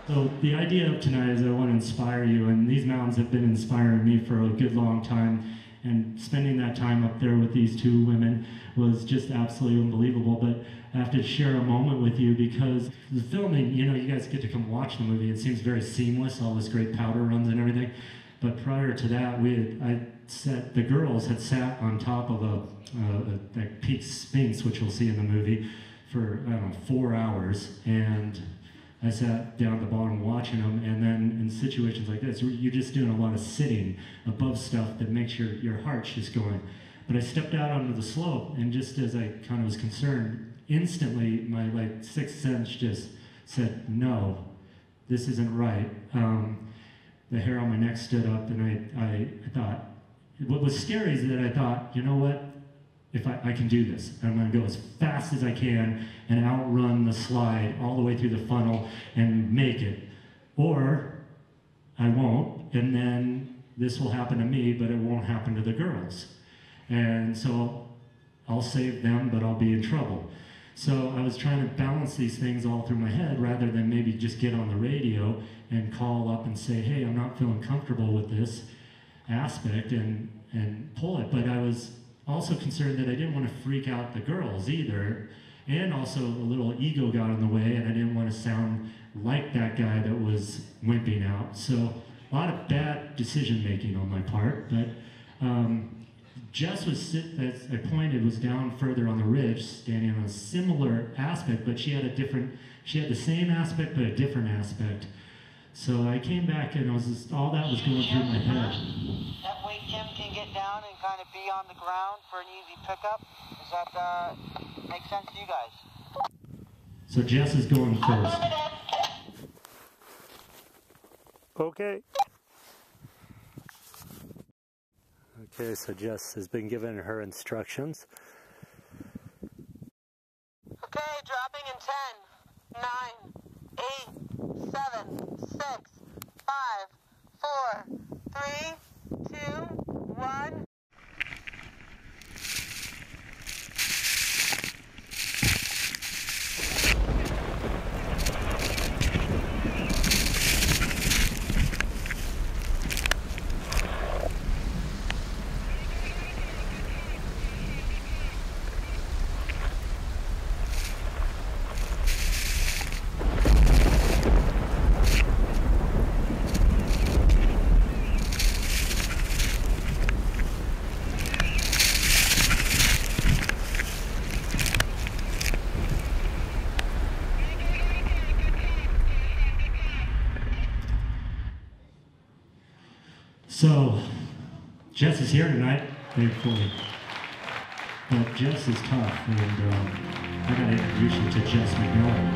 So the idea of tonight is I want to inspire you, and these mountains have been inspiring me for a good long time, and spending that time up there with these two women was just absolutely unbelievable. But I have to share a moment with you because the filming, you know, you guys get to come watch the movie. It seems very seamless, all this great powder runs and everything. But prior to that, the girls had sat on top of a peak sphinx, which you'll see in the movie, for, I don't know, 4 hours. And I sat down at the bottom watching them, and then in situations like this, you're just doing a lot of sitting above stuff that makes your heart just going. But I stepped out onto the slope, and just as I kind of was concerned, instantly my sixth sense just said, no, this isn't right. The hair on my neck stood up, and I thought, what was scary is that I thought, you know what? If I can do this, I'm going to go as fast as I can and outrun the slide all the way through the funnel and make it. Or I won't, and then this will happen to me, but it won't happen to the girls. And so I'll save them, but I'll be in trouble. So I was trying to balance these things all through my head rather than maybe just get on the radio and call up and say, hey, I'm not feeling comfortable with this aspect, and pull it. But I was also concerned that I didn't want to freak out the girls either, and also a little ego got in the way, and I didn't want to sound like that guy that was wimping out. So a lot of bad decision making on my part. But Jess was, as I pointed, was down further on the ridge, standing on a similar aspect, but she had the same aspect but a different aspect. So I came back, and all that was going through my head. That way Tim can get down and kind of be on the ground for an easy pickup. Does that make sense to you guys? So Jess is going first. Okay. Okay, so Jess has been given her instructions. Okay, dropping in 10, 9, 8, 7, 6, 5, 4, 3, 2, 1. So, Jess is here tonight, thankfully. But Jess is tough, and I gotta introduce you to Jess McMillan.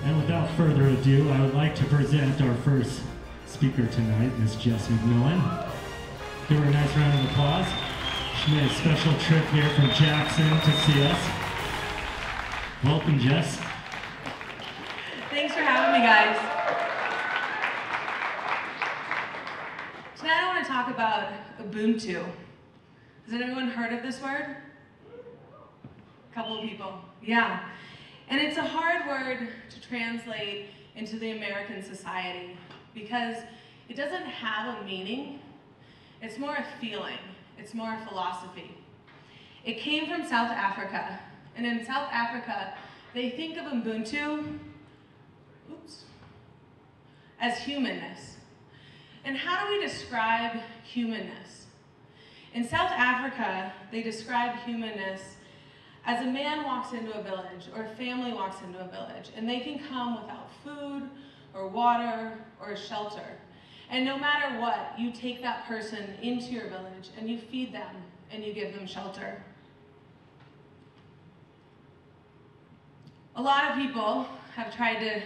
And without further ado, I would like to present our first speaker tonight, Miss Jess McMillan. Give her a nice round of applause. She made a special trip here from Jackson to see us. Welcome, Jess. Thanks for having me, guys. Tonight I want to talk about Ubuntu. Has anyone heard of this word? A couple of people. Yeah. And it's a hard word to translate into the American society because it doesn't have a meaning. It's more a feeling. It's more a philosophy. It came from South Africa. And in South Africa, they think of Ubuntu as humanness. And how do we describe humanness? In South Africa, they describe humanness as a man walks into a village or a family walks into a village and they can come without food or water or shelter. And no matter what, you take that person into your village and you feed them and you give them shelter. A lot of people have tried to,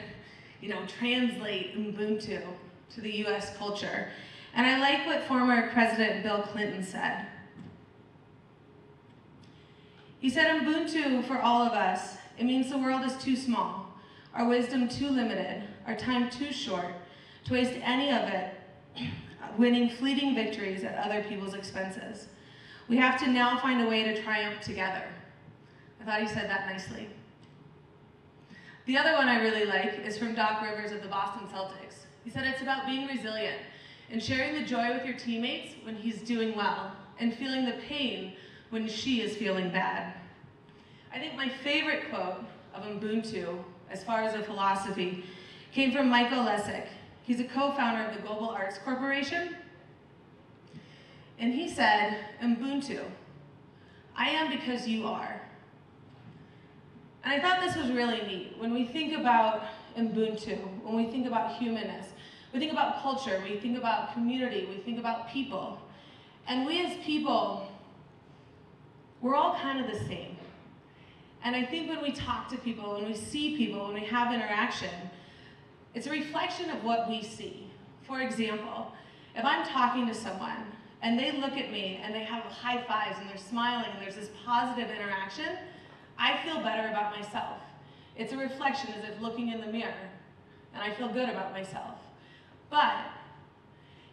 translate Ubuntu to the US culture. And I like what former President Bill Clinton said. He said, Ubuntu for all of us, it means the world is too small, our wisdom too limited, our time too short, to waste any of it winning fleeting victories at other people's expenses. We have to now find a way to triumph together. I thought he said that nicely. The other one I really like is from Doc Rivers of the Boston Celtics. He said it's about being resilient and sharing the joy with your teammates when he's doing well and feeling the pain when she is feeling bad. I think my favorite quote of Ubuntu, as far as a philosophy, came from Michael Lesick. He's a co-founder of the Global Arts Corporation. And he said, Ubuntu, I am because you are. And I thought this was really neat. When we think about Ubuntu, when we think about humanness, we think about culture, we think about community, we think about people. And we as people, we're all kind of the same. And I think when we talk to people, when we see people, when we have interaction, it's a reflection of what we see. For example, if I'm talking to someone and they look at me and they have high fives and they're smiling and there's this positive interaction, I feel better about myself. It's a reflection as if looking in the mirror, and I feel good about myself. But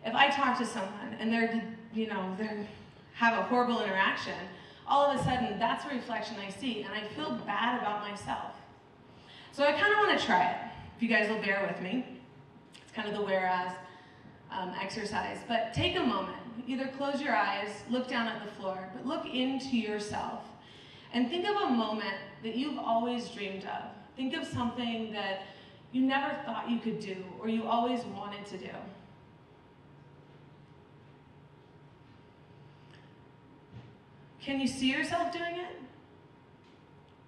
if I talk to someone and they have a horrible interaction, all of a sudden that's a reflection I see, and I feel bad about myself. So I kind of want to try it, if you guys will bear with me. It's kind of the whereas exercise. But take a moment, either close your eyes, look down at the floor, but look into yourself. And think of a moment that you've always dreamed of. Think of something that you never thought you could do or you always wanted to do. Can you see yourself doing it?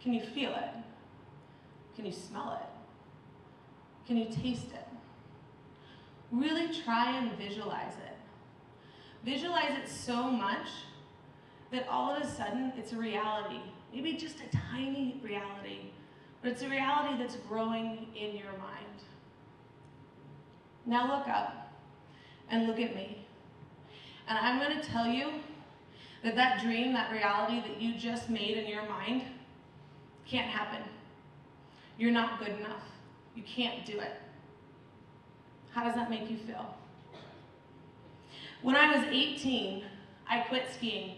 Can you feel it? Can you smell it? Can you taste it? Really try and visualize it. Visualize it so much that all of a sudden it's a reality. Maybe just a tiny reality, but it's a reality that's growing in your mind. Now look up and look at me. And I'm going to tell you that dream, that reality that you just made in your mind can't happen. You're not good enough. You can't do it. How does that make you feel? When I was 18, I quit skiing.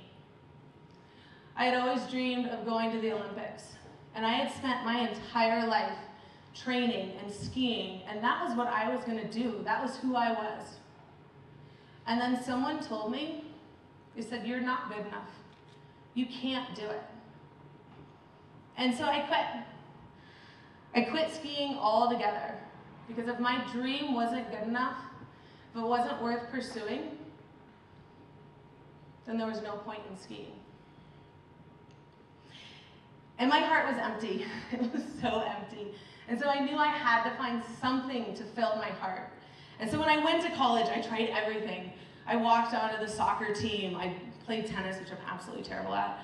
I had always dreamed of going to the Olympics, and I had spent my entire life training and skiing, and that was what I was going to do. That was who I was. And then someone told me, they said, you're not good enough. You can't do it. And so I quit. I quit skiing altogether, because if my dream wasn't good enough, if it wasn't worth pursuing, then there was no point in skiing. And my heart was empty. It was so empty. And so I knew I had to find something to fill my heart. And so when I went to college, I tried everything. I walked onto the soccer team. I played tennis, which I'm absolutely terrible at.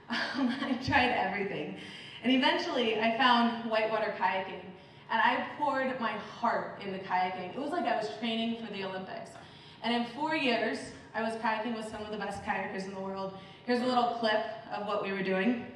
I tried everything. And eventually, I found whitewater kayaking. And I poured my heart into kayaking. It was like I was training for the Olympics. And in 4 years, I was kayaking with some of the best kayakers in the world. Here's a little clip of what we were doing.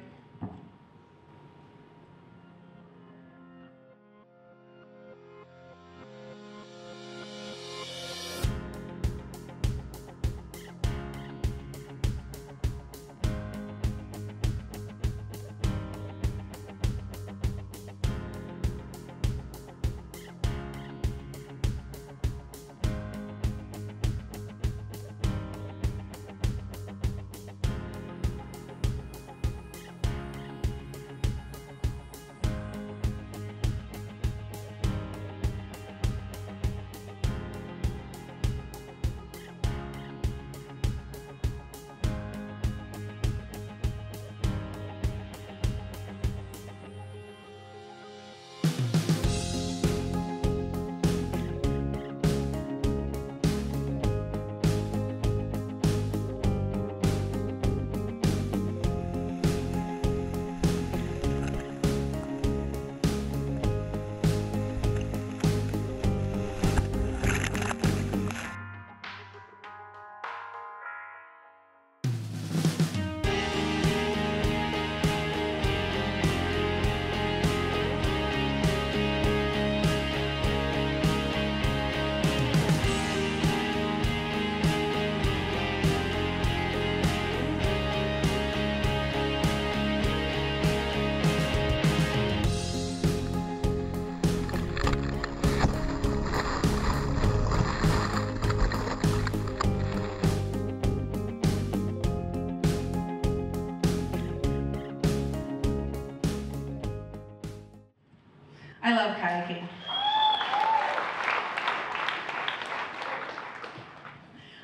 I love kayaking.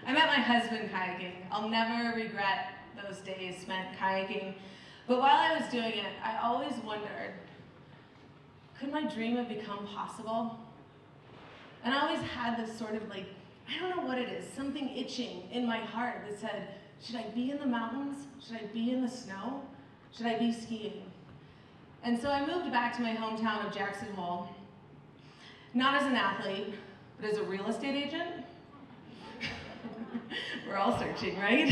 I met my husband kayaking. I'll never regret those days spent kayaking. But while I was doing it, I always wondered, could my dream have become possible? And I always had this sort of like, I don't know what it is, something itching in my heart that said, should I be in the mountains? Should I be in the snow? Should I be skiing? And so I moved back to my hometown of Jackson Hole, not as an athlete, but as a real estate agent. We're all searching, right?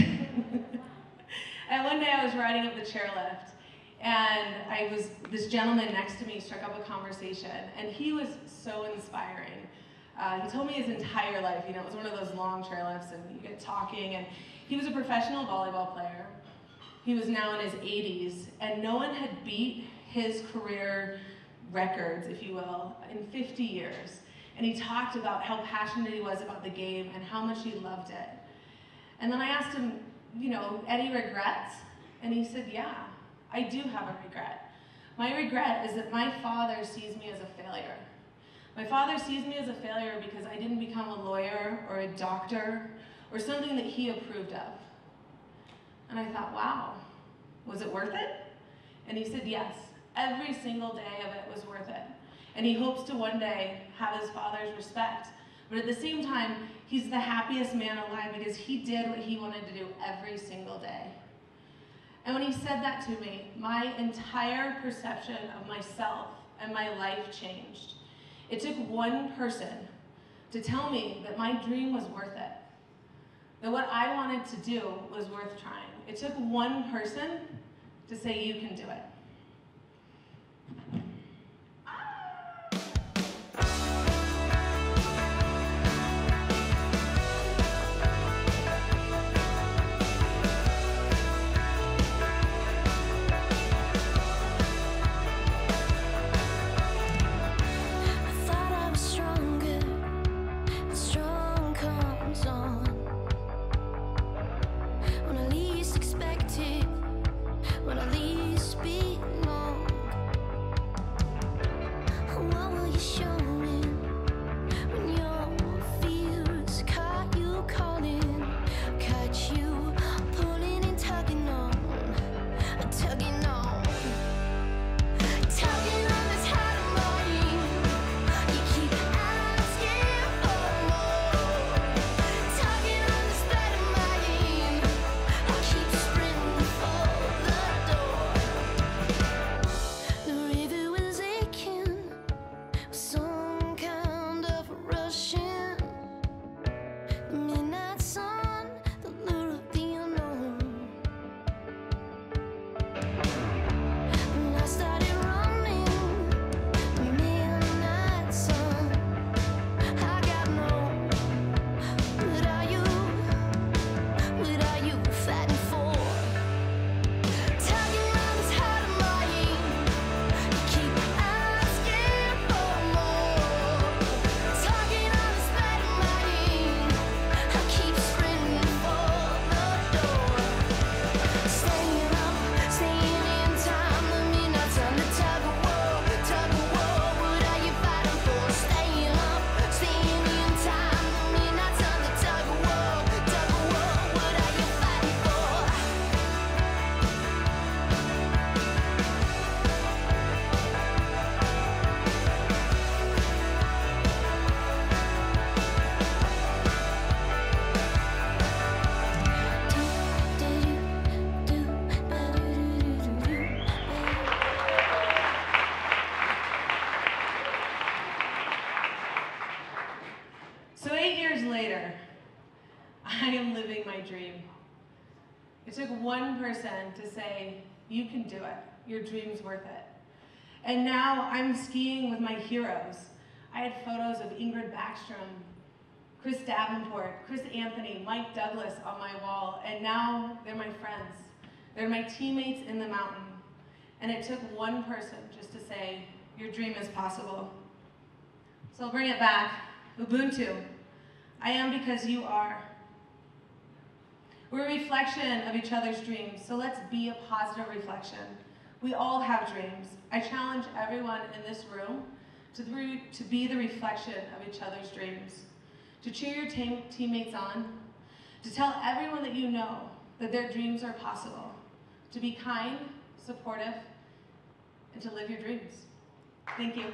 And one day I was riding up the chairlift, and this gentleman next to me struck up a conversation, and he was so inspiring. He told me his entire life, it was one of those long chairlifts, and you get talking, and he was a professional volleyball player. He was now in his 80s, and no one had beat his career records, if you will, in 50 years. And he talked about how passionate he was about the game and how much he loved it. And then I asked him, any regrets? And he said, yeah, I do have a regret. My regret is that my father sees me as a failure. My father sees me as a failure because I didn't become a lawyer or a doctor or something that he approved of. And I thought, wow, was it worth it? And he said, yes, every single day of it was worth it. And he hopes to one day have his father's respect. But at the same time, he's the happiest man alive because he did what he wanted to do every single day. And when he said that to me, my entire perception of myself and my life changed. It took one person to tell me that my dream was worth it, that what I wanted to do was worth trying. It took one person to say, you can do it. It took one person to say, you can do it. Your dream's worth it. And now I'm skiing with my heroes. I had photos of Ingrid Backstrom, Chris Davenport, Chris Anthony, Mike Douglas on my wall, and now they're my friends. They're my teammates in the mountain. And it took one person just to say, your dream is possible. So I'll bring it back. Ubuntu. I am because you are. We're a reflection of each other's dreams, so let's be a positive reflection. We all have dreams. I challenge everyone in this room to be the reflection of each other's dreams, to cheer your teammates on, to tell everyone that you know that their dreams are possible, to be kind, supportive, and to live your dreams. Thank you.